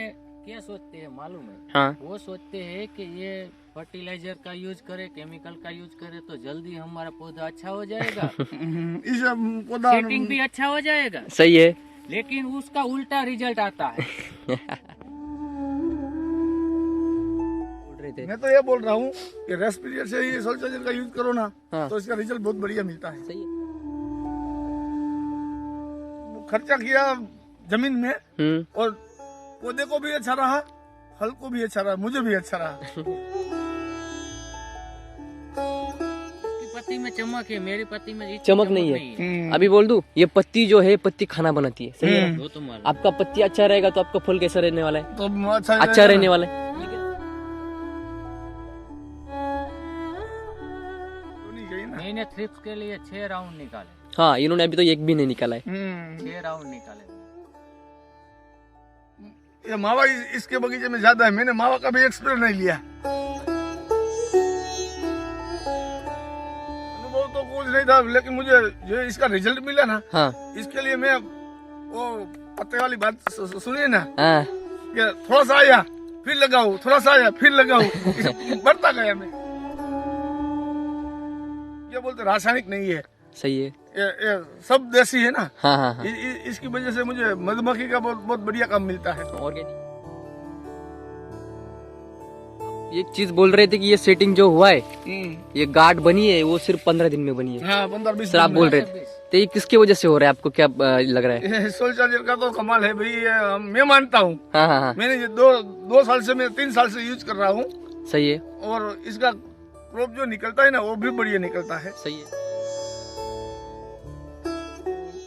क्या सोचते हैं मालूम है? हाँ वो सोचते हैं कि ये फर्टिलाइजर का यूज करे, केमिकल का यूज करे तो जल्दी हमारा पौधा अच्छा हो जाएगा, इस पौधा सेटिंग भी अच्छा हो जाएगा, सही है। लेकिन उसका उल्टा रिजल्ट आता है। बोल रहे थे मैं तो ये बोल रहा हूँ कि रेस्ट पीरियड से ही सोल चार्जर का यूज करो ना, हाँ। तो इसका रिजल्ट बहुत बढ़िया मिलता है। सही है। खर्चा किया जमीन में हम्म। और पौधे को भी अच्छा रहा, फल को भी अच्छा रहा, मुझे भी अच्छा रहा। उसकी पत्ती में चमक है, मेरी पत्ती में इतनी चमक नहीं है। हम्म। अभी बोल दूं, ये पत्ती जो है पत्ती खाना बनाती है, सही है ना? वो तो मालूम। आपका पत्ती अच्छा रहेगा तो आपका फल कैसा रहने वाला है? तो अच्छा ही अच्छा रहेगा रहने ना। वाला है। होनी चाहिए ना। मैंने थ्रिप्स के लिए 6 राउंड निकाले, हाँ, इन्होंने अभी तो एक भी नहीं निकाला है। 6 राउंड निकाले। ये मावा इसके बगीचे में ज्यादा है, मैंने मावा का भी एक्सपेरिमेंट नहीं लिया। अनुभव तो कुछ नहीं था, लेकिन मुझे जो इसका रिजल्ट मिला ना, हाँ इसके लिए मैं वो पत्ते वाली बात सुनिए ना, हाँ कि थोड़ा सा आया फिर लगाओ, थोड़ा सा आया फिर लगाओ, बढ़ता गया मैं। ये बोलते रासायनिक नहीं है, सही है। ये सब देसी है ना। हाँ हाँ हाँ। इसकी वजह से मुझे मधुमक्खी का बहुत बढ़िया काम मिलता है। ऑर्गेनिक। एक चीज बोल रहे थे कि ये सेटिंग जो हुआ है, ये गार्ड बनी है, वो सिर्फ 15 दिन में बनी है। हाँ, 15-20 सर आप बोल रहे थे, तो ये किसकी वजह से हो रहा है, आपको क्या लग रहा है? ये सोल चार्जर का तो कमाल है भाई, ये मैं मानता हूँ। हाँ हाँ हाँ, मैंने ये दो साल से, मैं 3 साल से यूज कर रहा हूँ, सही है। और इसका क्रॉप जो निकलता है ना, वो भी बढ़िया निकलता है। सही है।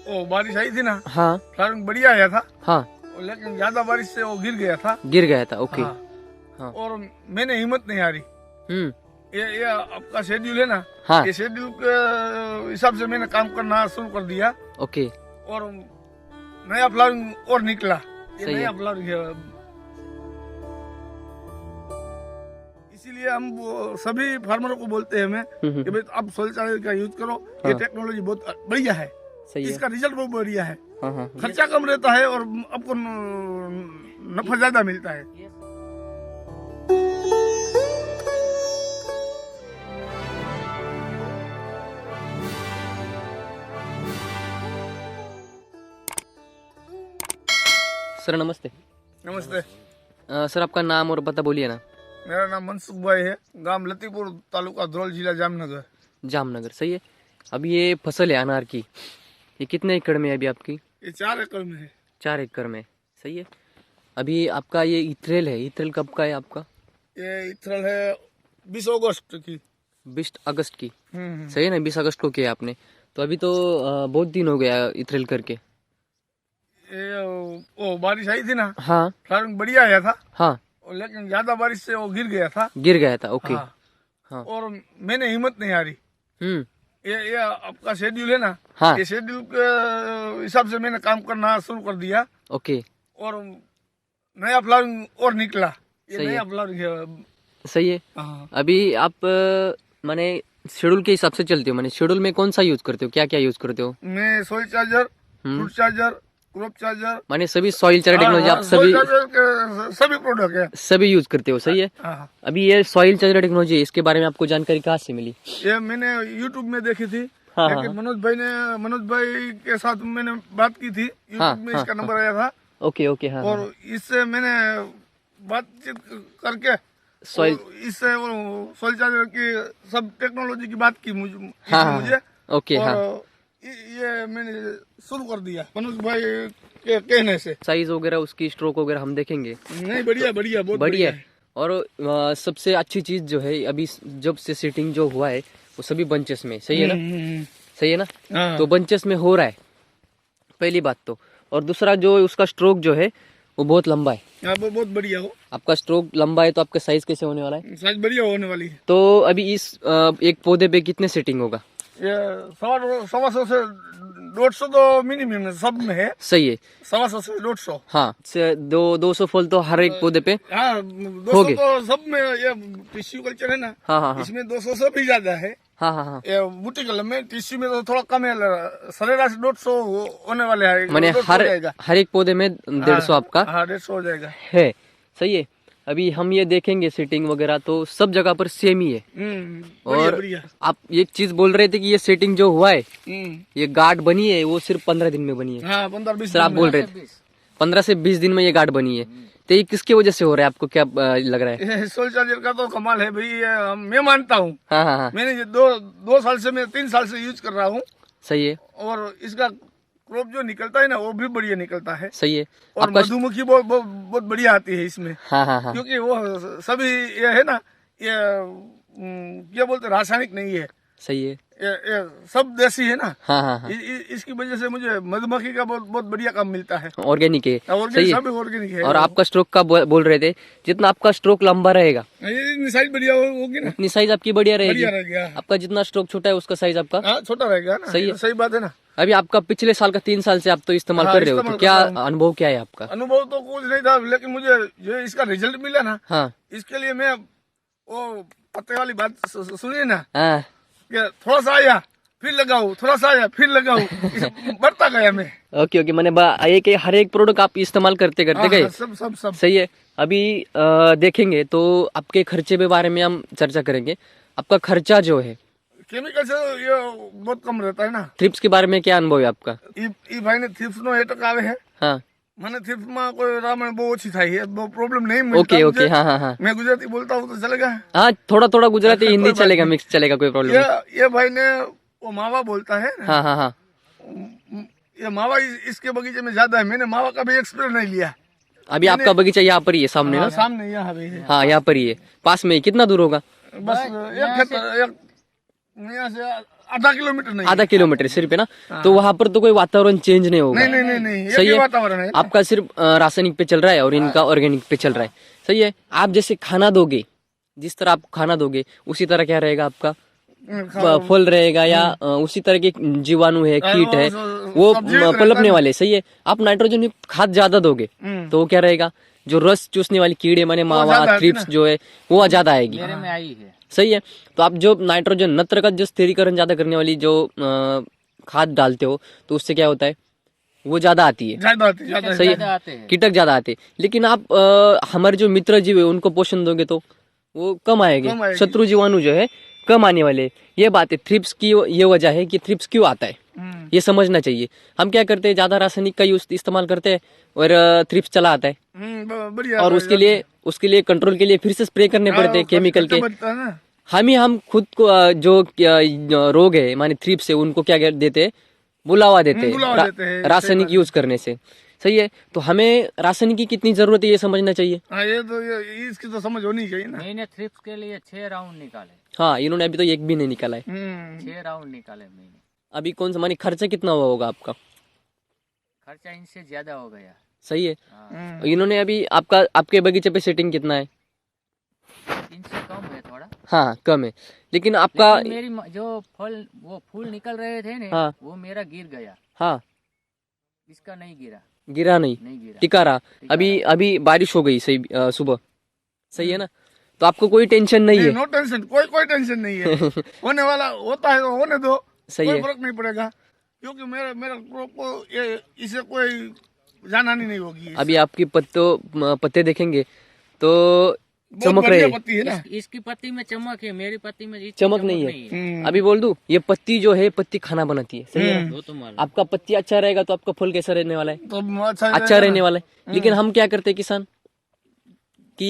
ओ बारिश आई थी ना, हाँ फ्लावरिंग बढ़िया आया था, हाँ, लेकिन ज्यादा बारिश से वो गिर गया था। गिर गया था। ओके। हाँ। हाँ। और मैंने हिम्मत नहीं हारी। ये आपका शेड्यूल है ना, हाँ। ये शेड्यूल के हिसाब से मैंने काम करना शुरू कर दिया, ओके। और नया फ्लावरिंग और निकला। ये सही नया है। फ्लावरिंग है। इसीलिए हम वो सभी फार्मरों को बोलते हैं हमें कि भाई आप सोल चार्जर का यूज करो। ये हाँ। टेक्नोलॉजी बहुत बढ़िया है, सही है। इसका रिजल्ट बहुत बढ़िया है। हाँ हाँ। खर्चा कम रहता है और आपको नफा ज्यादा मिलता है। सर नमस्ते। नमस्ते, सर आपका नाम और पता बोलिए ना। मेरा नाम मनसुख भाई है, गांव लतीपुर, तालुका धरोल, जिला जामनगर। जामनगर, सही है। अब ये फसल है अनार की, ये कितने एकड़ में है अभी आपकी? ये 4 एकड़ में है। 4 एकड़ में, सही है। अभी आपका ये इथरेल है, इथरेल कब का है आपका? ये इथरल है 20 अगस्त की। 20 अगस्त की, सही है ना? 20 अगस्त को किया आपने, तो अभी तो बहुत दिन हो गया इथरेल करके। ये वो बारिश आई थी ना, हाँ फ्लावरिंग बढ़िया आया था, हाँ, लेकिन ज्यादा बारिश से वो गिर गया था। गिर गया था। ओके। हाँ। हाँ। और मैंने हिम्मत नहीं हारी। ये आपका शेड्यूल है ना, हाँ। ये शेड्यूल के हिसाब से मैंने काम करना शुरू कर दिया, ओके। और नया फ्लावरिंग और निकला। ये सही नया है। फ्लावरिंग है। सही है। हाँ। अभी आप माने शेड्यूल के हिसाब से चलते हो, माने शेड्यूल में कौन सा यूज करते हो, क्या क्या यूज करते हो? मैं soil charger, fruit charger, crop charger, माने सभी सॉइल चार्जर टेक्नोलॉजी आप सोइल चार्जर के सभी प्रोडक्ट है। सभी यूज करते हो, सही है। हाँ। अभी ये सॉइल चार्जर टेक्नोलॉजी, इसके बारे में आपको जानकारी कहाँ से मिली? ये मैंने YouTube में देखी थी, हाँ, लेकिन हाँ। मनोज भाई के साथ मैंने बात की थी, YouTube हाँ, में हाँ, इसका नंबर आया था, ओके ओके। हाँ, और इससे मैंने बातचीत करके सॉइल, इससे वो सोइल चार्जर की सब टेक्नोलॉजी की बात की हाँ हाँ, मुझे, ओके। हाँ, और ये मैंने शुरू कर दिया मनोज भाई के कहने से। साइज वगैरह उसकी, स्ट्रोक वगैरह हम देखेंगे। नहीं, बढ़िया बढ़िया, बहुत बढ़िया बढ़िया है। और सबसे अच्छी चीज जो है, अभी जब से सेटिंग जो हुआ है वो सभी बंचेस में, सही है ना? सही है ना? हाँ। तो बंचेस में हो रहा है, पहली बात तो। और दूसरा जो उसका स्ट्रोक जो है वो बहुत लंबा है। हाँ, वो बहुत बढ़िया हो। आपका स्ट्रोक लंबा है तो आपका साइज कैसे होने वाला है? साइज बढ़िया होने वाली है। तो अभी इस एक पौधे पे कितने सेटिंग होगा? ये 125 से 150 तो मिनिमम सब में है। सही है। 125 से 150। हाँ, 200 फल तो हर एक पौधे पे। हाँ, 200 तो सब में, ये टिश्यू कल्चर है ना, हाँ हाँ हाँ, इसमें 200 से भी ज्यादा है। हाँ हाँ हाँ। ये बूटी कलम में, टीसी में तो थोड़ा कम है, सरेराश 150 होने वाले हैं। मैंने 150 हर हो जाएगा। हर एक पौधे में 150 आपका हाँ 150 हो जाएगा। है। सही है। अभी हम ये देखेंगे सेटिंग वगैरह तो सब जगह पर सेम ही है। बढ़िया और बढ़िया। आप एक चीज बोल रहे थे कि ये सेटिंग जो हुआ है, हम्म, ये गार्ड बनी है, वो सिर्फ 15 दिन में बनी है। हाँ 15-20 सर आप बोल रहे थे 15 से 20 दिन में ये गार्ड बनी है, तो ये किसकी वजह से हो रहा है, आपको क्या लग रहा है? सोल चार्जर का तो कमाल है भाई, ये मैं मानता हूँ। हाँ हाँ हाँ। मैंने ये दो साल से, मैं 3 साल से यूज कर रहा हूँ, सही है। और इसका क्रॉप जो निकलता है ना वो भी बढ़िया निकलता है। सही है। और आपका मधुमक्खी बहुत बढ़िया आती है इसमें, हाँ हाँ हाँ। क्योंकि वो सभी ये है ना, ये क्या बोलते हैं, रासायनिक नहीं है, सही है। ये सब देसी है ना। हाँ हाँ हाँ। इसकी वजह से मुझे मधुमक्खी का बहुत बढ़िया काम मिलता है। ऑर्गेनिक है। सही ऑर्गेनिक, है। सब ऑर्गेनिक है। और आपका स्ट्रोक का बोल रहे थे, जितना आपका स्ट्रोक लंबा रहेगा ये साइज बढ़िया होगी ना, उतनी साइज आपकी बढ़िया रहेगी। बढ़िया रहेगा। आपका जितना स्ट्रोक छोटा है उसका साइज आपका हाँ छोटा रहेगा ना। सही है। ये तो सही बात है ना। अभी आपका पिछले साल का 3 साल से आप तो इस्तेमाल हाँ, कर रहे हो, तो इस्तेमाल क्या कर रहा हूँ। अनुभव क्या है आपका? अनुभव तो कुछ नहीं था, लेकिन मुझे जो इसका रिजल्ट मिला ना, हाँ इसके लिए मैं वो पत्ते वाली बात सुनिए ना, हाँ। कि थोड़ा सा आया फिर लगाओ, थोड़ा सा आया फिर लगाओ, बढ़ता गया मैं। ओके ओके, मैंने हर एक प्रोडक्ट आप इस्तेमाल करते करते गए। सब सब सब सही है। अभी देखेंगे तो आपके खर्चे के बारे में हम चर्चा करेंगे। आपका खर्चा जो है केमिकल से ये बहुत कम रहता है ना। थ्रिप्स के बारे में क्या अनुभव है आपका? ई भाई ने थ्रिप्स नो एटक आवे है, हाँ મને થ્રિપ્સ માં કોઈ રામણ બહુ ઓછી થાય છે, બહુ પ્રોબ્લેમ નહીં મળતા ओके ओके। मुझे। हाँ हाँ हाँ मैं गुजराती बोलता हूँ तो चलेगा। हाँ, थोड़ा थोड़ा गुजराती हिंदी कोई बात चलेगा, नहीं। मिक्स चलेगा, कोई प्रॉब्लम ये नहीं। ये भाई ने वो मावा बोलता है ना, हाँ हाँ हाँ। ये मावा इसके बगीचे में ज्यादा है। मैंने मावा का भी एक्सपेरिमेंट नहीं लिया। अभी आपका बगीचा यहाँ पर ही है सामने हाँ, ना? सामने यहाँ भी है। हाँ यहाँ पर ही है, पास में ही। कितना दूर होगा? बस एक खेत, एक यहाँ से आधा किलोमीटर नहीं। आधा किलोमीटर सिर्फ है ना? तो वहाँ पर तो कोई वातावरण चेंज नहीं होगा। नहीं नहीं नहीं, सही ये है। वातावरण है। आपका सिर्फ रासायनिक पे चल रहा है और इनका ऑर्गेनिक पे चल रहा है। सही है। आप जैसे खाना दोगे, जिस तरह आप खाना दोगे उसी तरह क्या रहेगा आपका फल रहेगा, या उसी तरह के जीवाणु है, कीट है, वो सब जीवित पलपने रहता वाले। सही है। आप नाइट्रोजन खाद ज्यादा दोगे तो क्या रहेगा, जो रस चूसने वाली कीड़े माने मावा ज्यादा आती थ्रिप्स जो है वो ज्यादा आएगी। मेरे में आई है। सही है। तो आप जो नाइट्रोजन नत्र का जो स्थिरीकरण ज्यादा करने वाली जो खाद डालते हो तो उससे क्या होता है, वो ज्यादा आती है। ज्यादा आती, ज्यादा सही ज्यादा है। आते हैं। कीटक ज्यादा आते हैं। लेकिन आप हमारे जो मित्र जीव है उनको पोषण दोगे तो वो कम आएंगे। कम आएगी। शत्रु जीवाणु जो है कम आने वाले। ये बात है। थ्रिप्स की ये वजह है कि थ्रिप्स क्यों आता है, ये समझना चाहिए। हम क्या करते हैं, ज्यादा रासायनिक का यूज इस्तेमाल करते हैं और थ्रिप्स चला आता है, बढ़िया। और उसके लिए कंट्रोल के लिए फिर से स्प्रे करने पड़ते हैं केमिकल के। हम खुद को जो रोग है माने थ्रिप्स है उनको क्या देते हैं, बुलावा देते बुलावा देते हैं, हैं रासायनिक यूज करने से। सही है। तो हमें रासायनिक की कितनी जरूरत है ये समझना चाहिए। हाँ ये तो इसकी तो समझ होनी चाहिए ना। मैंने थ्रिप्स के लिए 6 राउंड निकाले। हाँ, इन्होंने अभी तो एक भी नहीं निकाला है। 6 राउंड निकाले मैंने। अभी कौन सा माने खर्चा कितना हुआ होगा आपका? खर्चा इनसे ज्यादा हो गया। सही है। हाँ, इन्होंने अभी आपके बगीचे पे सेटिंग कितना है? इनसे कम है थोड़ा। हाँ कम है, लेकिन आपका लेकिन मेरी जो वो फूल निकल रहे थे ना, हाँ। वो मेरा गिर गया। हाँ इसका नहीं गिरा। गिरा नहीं गिरा। टिका रहा। अभी बारिश हो गई सही सुबह। सही है ना? तो आपको कोई टेंशन नहीं है। नो टेंशन, कोई टेंशन नहीं है। होने वाला होता है तो होने दो, सही कोई है। फर्क नहीं पड़ेगा, क्योंकि मेरा क्रॉप को इसे कोई जानहानि नहीं होगी। अभी आपकी पत्ते देखेंगे तो बहुत चमक बढ़िया रहे। पत्ती है ना। इसकी पत्ती में चमक है, मेरी पत्ती में इतनी चमक नहीं है। अभी बोल दूं, ये पत्ती जो है पत्ती खाना बनाती है। सही है ना? वो तो मालूम। आपका पत्ती अच्छा रहेगा तो आपका फल कैसा रहने वाला है, तो अच्छा अच्छा रहने वाला है। लेकिन हम क्या करते हैं किसान कि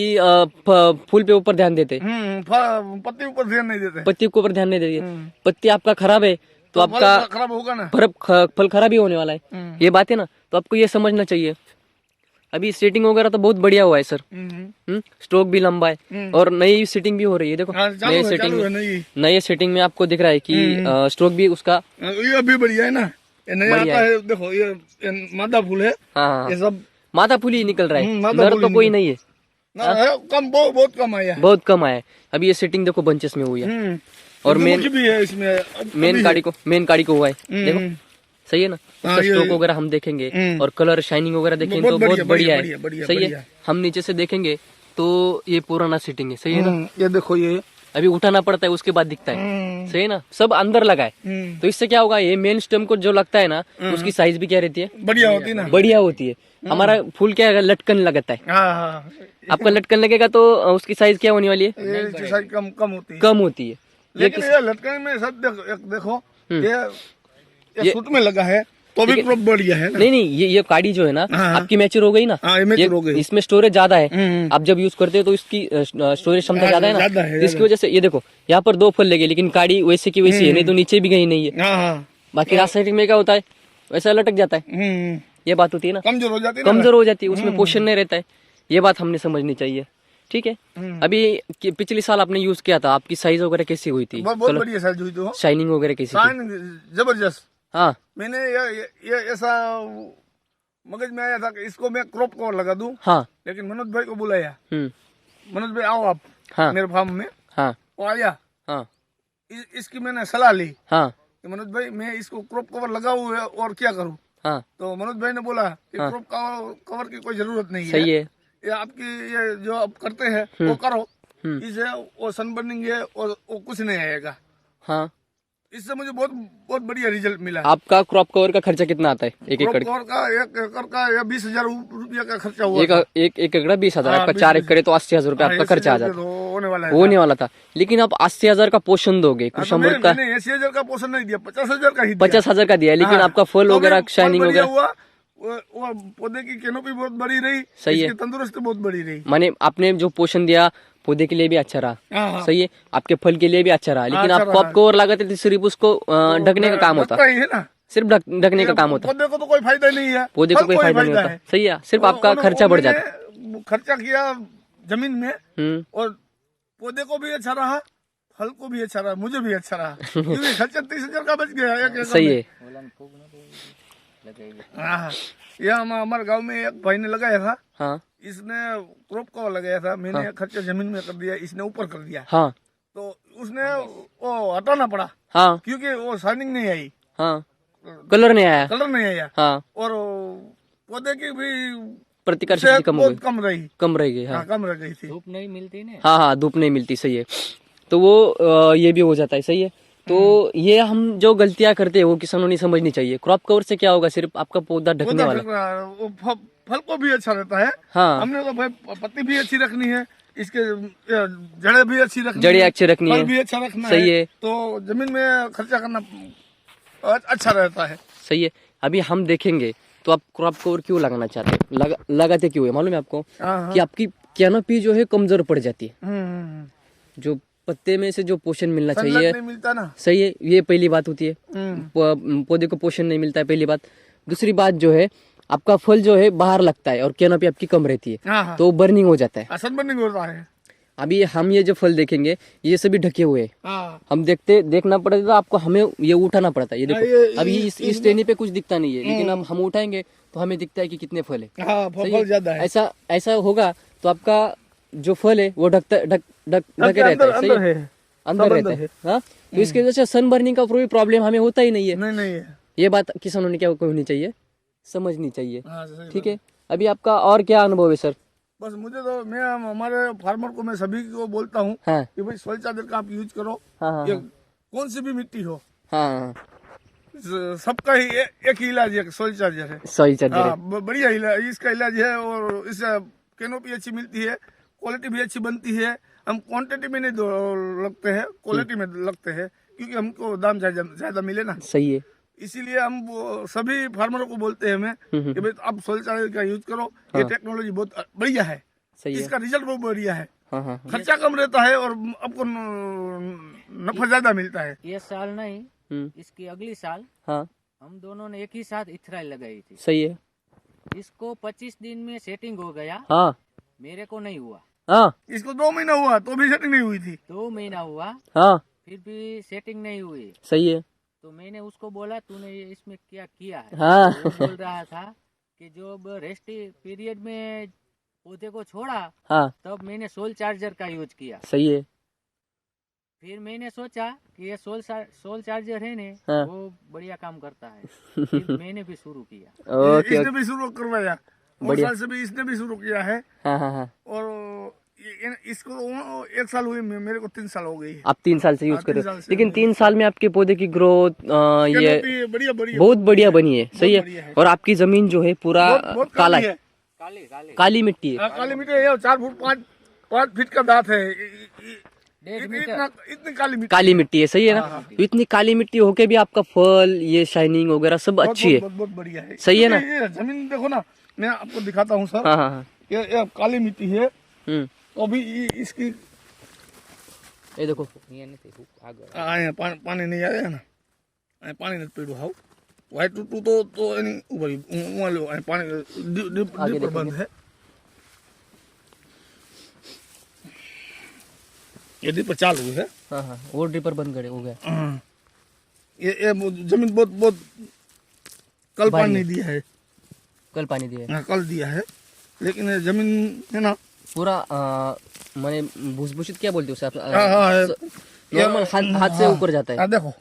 फूल पे ऊपर ध्यान देते, पत्ती ऊपर ध्यान नहीं देते। पत्ती के ऊपर ध्यान नहीं देते। पत्ती आपका खराब है तो आपका खराब होगा ना। फल खराब ही होने वाला है। ये बात है ना? तो आपको ये समझना चाहिए। अभी सेटिंग वगैरह तो बहुत बढ़िया हुआ है सर। स्ट्रोक भी लंबा है और नई सेटिंग भी हो रही है। देखो नई सेटिंग में आपको दिख रहा है कि स्ट्रोक भी उसका ये अभी बढ़िया है ना। ये नया आता है, देखो ये मादा फूल है। हाँ ये सब मादा फूल ही निकल रहा है, मादा नर फूल तो ही कोई नहीं है। कम, बहुत कम आया है। बहुत कम आया है। अभी ये सेटिंग देखो बंचेस में हुई है और मधुमक्खी भी है इसमें। मेन काड़ी को हुआ है। देखो सही है ना? उसका स्ट्रोक वगैरह हम देखेंगे और कलर शाइनिंग वगैरह देखेंगे तो बहुत बढ़िया है। सही है। हम नीचे से देखेंगे तो ये पुराना सेटिंग है। सही है ना? ये देखो, ये अभी उठाना पड़ता है उसके बाद दिखता है, सही है ना, सब अंदर लगा है। तो इससे क्या होगा, ये मेन स्टेम को जो लगता है ना उसकी साइज भी क्या रहती है, बढ़िया होती है ना, बढ़िया होती है। हमारा फूल क्या है, लटकन लगता है, हाँ हाँ, आपका लटकन लगेगा तो उसकी साइज क्या होने वाली है, ये साइज कम कम होती है, कम होती है। लेकिन ये लटकन में सब देखो ये सूट में लगा है तो भी क्रॉप बढ़िया है ना? नहीं नहीं, ये काड़ी जो है ना हाँ। आपकी मैच्योर हो गई ना, हाँ, ये mature हो गई। इसमें स्टोरेज ज्यादा है, आप जब यूज करते हो तो इसकी स्टोरेज क्षमता ज्यादा है ज्यादा ना, है, तो इसकी वजह से ये देखो यहाँ पर 2 फल लगे, लेकिन काड़ी वैसे की वैसी है, नहीं तो नीचे भी गई नहीं है। हाँ हाँ, बाकी रासायनिक में क्या होता है, वैसा लटक जाता है, ये बात होती है ना, कमजोर हो जाती है ना, कमजोर हो जाती है, उसमें पोषण नहीं रहता है, ये बात हमने समझनी चाहिए। ठीक है, अभी पिछले साल आपने यूज किया था, आपकी साइज वगैरह कैसी हुई थी, बहुत बढ़िया साइज हुई तो, शाइनिंग वगैरह कैसी थी? शाइन जबरदस्त। हाँ मैंने ये ऐसा मगज में आया था कि इसको मैं क्रॉप कवर लगा दूं, हाँ, लेकिन मनोज भाई को बुलाया, मनोज भाई आओ आप हाँ मेरे फार्म में, हाँ वो आया, हाँ इसकी मैंने सलाह ली हाँ कि मनोज भाई मैं इसको क्रॉप कवर लगाऊं और क्या करूं, हाँ, तो मनोज भाई ने बोला कि हाँ। क्रॉप कवर की कोई जरूरत नहीं सही है। ये आपकी ये जो आप करते हैं वो करो, हम्म। इससे वो सनबर्निंग है और वो कुछ नहीं आएगा। हाँ, इससे मुझे बहुत बहुत बढ़िया रिजल्ट मिला। आपका क्रॉप कवर का खर्चा कितना आता है एक क्रॉप एकड़? कवर का 1 एकड़ का 20,000 रुपया का खर्चा हुआ एक था। एक एकड़ 20,000, हाँ, आपका 20,000 4 एकड़ तो 80,000 रुपये आपका खर्चा आ जाता, होने वाला है, होने वाला था। लेकिन आप 80,000 का पोषण दोगे, हाँ, कुछ तो अमृत का मैंने 80,000 का पोषण नहीं दिया, 50,000 का ही दिया। 50,000 का दिया, लेकिन हाँ, आपका फल तो वगैरह भी फल शाइनिंग बढ़िया वगैरह हुआ, वो पौधे की कैनोपी बहुत बड़ी रही, सही है। इसकी तंदुरुस्ती बहुत बड़ी रही। माने आपने जो पोषण दिया पौधे के लिए भी अच्छा रहा, हाँ, हाँ। सही है, आपके फल के लिए भी अच्छा रहा, लेकिन अच्छा आप क्रॉप रहा। कवर लगाते थे सिर्फ उसको ढकने का काम होता, ढकता ही है ना, सिर्फ ढकने का काम होता, पौधे को तो कोई फायदा नहीं है, पौधे को फल कोई फायदा नहीं होता, है। सही है, सिर्फ आपका उन्होंने- खर्चा बढ़ मैंने जाता। खर्चा किया जमीन में, और पौधे को भी अच्छा रहा, फल को भी अच्छा रहा, मुझे भी अच्छा रहा, क्योंकि खर्चा 30,000 का बच गया 1 एकड़ सही में। है। हाँ, ये हमारे गांव में एक भाई ने लगाया था, हाँ इसने क्रॉप कवर लगाया था, मैंने खर्चा जमीन में कर दिया, इसने ऊपर कर दिया, हाँ तो उसने वो हटाना पड़ा, हाँ क्योंकि वो शाइनिंग नहीं आई, हाँ, कलर नहीं आया, कलर नहीं आया, हाँ, और पौधे की भी प्रतिकार सेहत शक्ति कम हो गई, बहुत कम रही, कम रह गई। हाँ हाँ, कम रह गई थी। धूप नहीं मिलती ना, हाँ हाँ, धूप नहीं मिलती, सही है, तो वो ये भी हो जाता है, सही है। तो ये हम जो गलतियां करते हैं वो किसानों ने समझनी चाहिए। क्रॉप कवर से क्या होगा, सिर्फ आपका पौधा ढकने वाला, वो फल को भी अच्छा रहता है, हाँ, हमने तो भाई पत्ती भी अच्छी रखनी है, इसके जड़ें भी अच्छी रखनी जड़ें है, अच्छी रखनी फल है, भी अच्छा रखना सही है, तो जमीन में खर्चा करना अच्छा रहता है। सही है। अभी हम देखेंगे तो आप क्रॉप कवर क्यों लगाना चाहते हैं, लगाते क्यों है मालूम है आपको, हाँ, कि आपकी कैनोपी जो है कमजोर पड़ जाती है, हाँ। जो पत्ते में से जो पोषण मिलना सनलाइट चाहिए, नहीं मिलता ना, सही है, ये पहली बात होती है, पौधे को पोषण नहीं मिलता है, पहली बात। दूसरी बात जो है, आपका फल जो है बाहर लगता है और कैनोपी आपकी कम रहती है, हाँ, हाँ। तो बर्निंग हो जाता है। सनबर्निंग होता है। अभी हम ये जो फल देखेंगे ये सभी ढके हुए हैं, हाँ, हम देखना पड़ेगा, तो आपको हमें ये उठाना पड़ता है, ये हाँ, देखो अभी इस टहनी पे कुछ दिखता नहीं है, लेकिन अब हम उठाएंगे तो हमें दिखता है कि कितने फल है, हाँ, सही फल है? ज्यादा है, ऐसा होगा तो आपका जो फल है वो ढके रहता है, सही अंदर है, है, अंदर सब रहता अंदर है। हाँ, तो इसकी वजह से सन बर्निंग का कोई प्रॉब्लम हमें होता ही नहीं है। नहीं है। ये बात किसानों ने क्या होनी चाहिए, समझनी चाहिए। हाँ, सही ठीक है, अभी आपका और क्या अनुभव है सर? बस मुझे तो मैं हमारे फार्मर को मैं सभी को बोलता हूँ हाँ कि भाई सॉइल चार्जर का आप यूज करो, हाँ हाँ ये कौन सी भी मिट्टी हो, हाँ, सबका ही एक ही इलाज है, सॉइल चार्जर है। सही चल रहा हाँ, बढ़िया इलाज, इसका इलाज है, और इससे कैनोपी अच्छी मिलती है, क्वालिटी भी अच्छी बनती है। हम क्वांटिटी में नहीं लगते हैं, क्वालिटी में लगते हैं, क्योंकि हमको दाम ज्यादा मिले ना, सही है। इसीलिए हम सभी फार्मरों को बोलते हैं हमें कि भाई आप सॉइल चार्जर का यूज करो, ये टेक्नोलॉजी बहुत बढ़िया है, सही है। इसका रिजल्ट बहुत बढ़िया है, हाँ हाँ खर्चा कम रहता है और आपको नफा ज्यादा मिलता है। ये साल नहीं, इसकी अगली साल हाँ, हम दोनों ने एक ही साथ इथराइल लगाई थी। सही है। इसको 25 दिन में सेटिंग हो गया, हाँ मेरे को नहीं हुआ। हाँ इसको 2 महीना हुआ तो भी सेटिंग नहीं हुई थी। 2 महीना हुआ, हाँ, फिर भी सेटिंग नहीं हुई। सही है। तो मैंने उसको बोला तूने ये इसमें क्या किया है? हाँ। वो बोल रहा था कि जब रेस्ट पीरियड में पौधे को छोड़ा हाँ, तब मैंने सोल चार्जर का यूज किया। सही है। फिर मैंने सोचा कि ये सोल चार्जर है ने, हाँ। वो बढ़िया काम करता है। फिर मैंने भी शुरू किया। ओके, इसने भी शुरू करवाया, और बढ़िया। साल से भी इसने भी शुरू किया है, हाँ हाँ हाँ, और इसको 1 साल हुई, मेरे को 3 साल हो गई है। आप 3 साल से यूज हाँ, कर 3 रहे हो, साल से लेकिन 3 साल में आपके पौधे की ग्रोथ ये कैनोपी बढ़िया बढ़िया बहुत बढ़िया बनी है, सही बढ़िया है। है। और आपकी जमीन जो है पूरा बहुत काला काली है, काली काली काली मिट्टी है। हाँ, काली मिट्टी है, 4 फुट 5 फीट का दांत है। 1.5 मीटर इतनी काली मिट्टी काली मिट्टी है, सही है ना। तो इतनी काली मिट्टी होके भी आपका फल, ये शाइनिंग वगैरह सब अच्छी है, बहुत बढ़िया है। सही है ना? ये जमीन देखो ना, मैं आपको दिखाता हूँ सर। हाँ हाँ हाँ। ये काली मिट्टी है, हम्म, अभी इसकी ये देखो ये नहीं थी आगे आए पानी नहीं आया ना, आए पानी नहीं पीड़ो हाउ व्हाइट टू तो एनी ऊपर वहाँ लो आए पानी डिप आगे पर बंद है। ये डिप पर चालू है। हाँ हाँ, वो ड्रिपर बंद करे हो गया। हाँ। ये जमीन बहुत कल भारी पानी है। दिया है। कल पानी दिया है हाँ, कल दिया है, लेकिन ये जमीन है ना। पूरा मैंने भूसभूषित क्या बोलते हो उसे आप? हाँ, हाँ, नॉर्मल हाथ से ऊपर जाता है, हाँ, देखो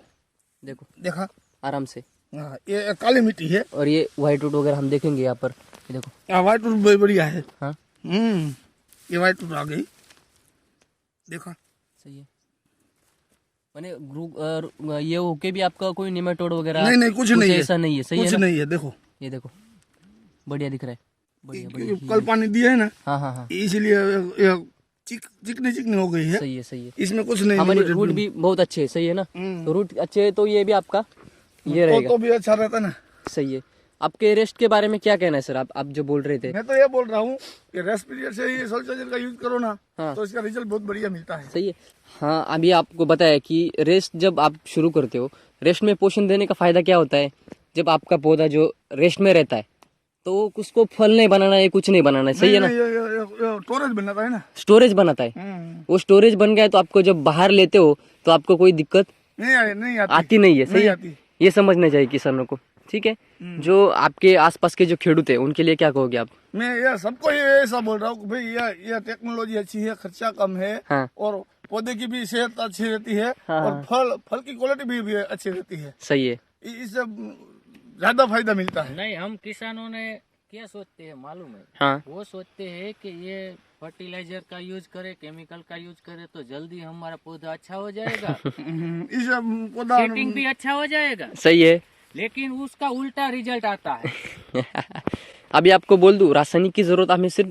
देखो देखा। आराम से। हाँ, ये काली मिट्टी है। और ये व्हाइट वुड वगैरह हम देखेंगे यहाँ पर, ये देखो। हाँ, व्हाइट वुड बढ़िया है। हाँ ये व्हाइट वुड आ गई, देखा। सही है। मैंने ग्रुप ये होके भी आपका कोई निमेटोड वगैरह नहीं कुछ नहीं है, ऐसा नहीं है, सही है कुछ ना? नहीं है, देखो ये देखो बढ़िया दिख रहा है, बढ़िया क्योंकि बढ़िया। कल पानी दिया है ना, हाँ हाँ हाँ, इसलिए ये चिकनी हो गई है। सही है सही है। इसमें कुछ नहीं। हमारी limited रूट bloom। भी बहुत अच्छे है, सही है ना? हम्म। तो रूट अच्छे है तो ये भी आपका ये रहेगा, तो भी अच्छा रहता ना। सही है। आपके रेस्ट के बारे में क्या कहना है सर? आप जो बोल रहे थे। मैं तो ये बोल रहा हूँ कि रेस्ट पीरियड से ही सोल्जर का यूज करो ना, हाँ। तो इसका रिजल्ट बहुत बढ़िया मिलता है। सही है। हाँ, अभी आपको बताया कि रेस्ट जब आप शुरू करते हो, रेस्ट में पोषण देने का फायदा क्या होता है? जब आपका पौधा जो रेस्ट में रहता है तो उसको फल नहीं बनाना है, कुछ नहीं बनाना है, सही है ना? स्टोरेज बनाता है ना। स्टोरेज बनाता है, वो स्टोरेज बन गया तो आपको जब बाहर लेते हो तो आपको कोई दिक्कत नहीं आती नहीं है, सही नहीं है। आती। ये समझना चाहिए किसानों को, ठीक है? जो आपके आसपास के जो खेडूत है उनके लिए क्या कहोगे आप? मैं ये सबको ये ऐसा बोल रहा हूँ कि भाई ये टेक्नोलॉजी अच्छी है, खर्चा कम है, हाँ। और पौधे की भी सेहत अच्छी रहती है, हाँ। और फल की क्वालिटी भी अच्छी रहती है। सही है। इससे ज्यादा फायदा मिलता है। नहीं, हम किसानों ने क्या सोचते हैं मालूम है? हाँ वो सोचते हैं कि ये फर्टिलाइजर का यूज करे, केमिकल का यूज करे तो जल्दी हमारा पौधा अच्छा हो जाएगा, इस पौधा सेटिंग भी अच्छा हो जाएगा, सही है। लेकिन उसका उल्टा रिजल्ट आता है। अभी आपको बोल दूं, रासायनिक की जरूरत हमें सिर्फ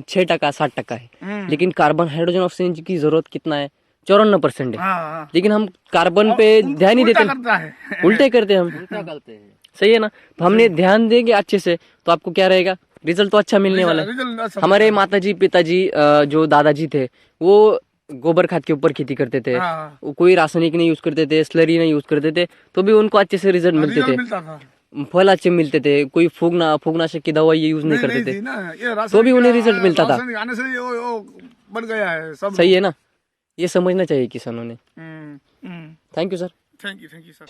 6% 60% है, लेकिन कार्बन हाइड्रोजन ऑक्सीजन की जरूरत कितना है? 54% है। हाँ, लेकिन हम कार्बन पे ध्यान ही उल्टा देते, करता है। उल्टे करते हैं हम, उल्टा करते हैं। सही है ना? तो हमने ध्यान देंगे अच्छे से तो आपको क्या रहेगा, रिजल्ट तो अच्छा मिलने वाला है। रिजल्ट अच्छा हमारे माताजी पिताजी जो दादाजी थे वो गोबर खाद के ऊपर खेती करते थे, हाँ। वो कोई रासायनिक नहीं यूज करते थे, स्लरी नहीं यूज करते थे, तो भी उनको अच्छे से रिजल्ट मिलते रिजल्ट थे, मिलता था। फल अच्छे मिलते थे, कोई फूगनाशक की दवाई यूज नहीं करते थे, थी ना, ये तो भी उन्हें रिजल्ट मिलता था। रासायनिक आने से वो बढ़ गया है सब। सही है ना? ये समझना चाहिए किसानों ने। Thank you sir. Thank you sir.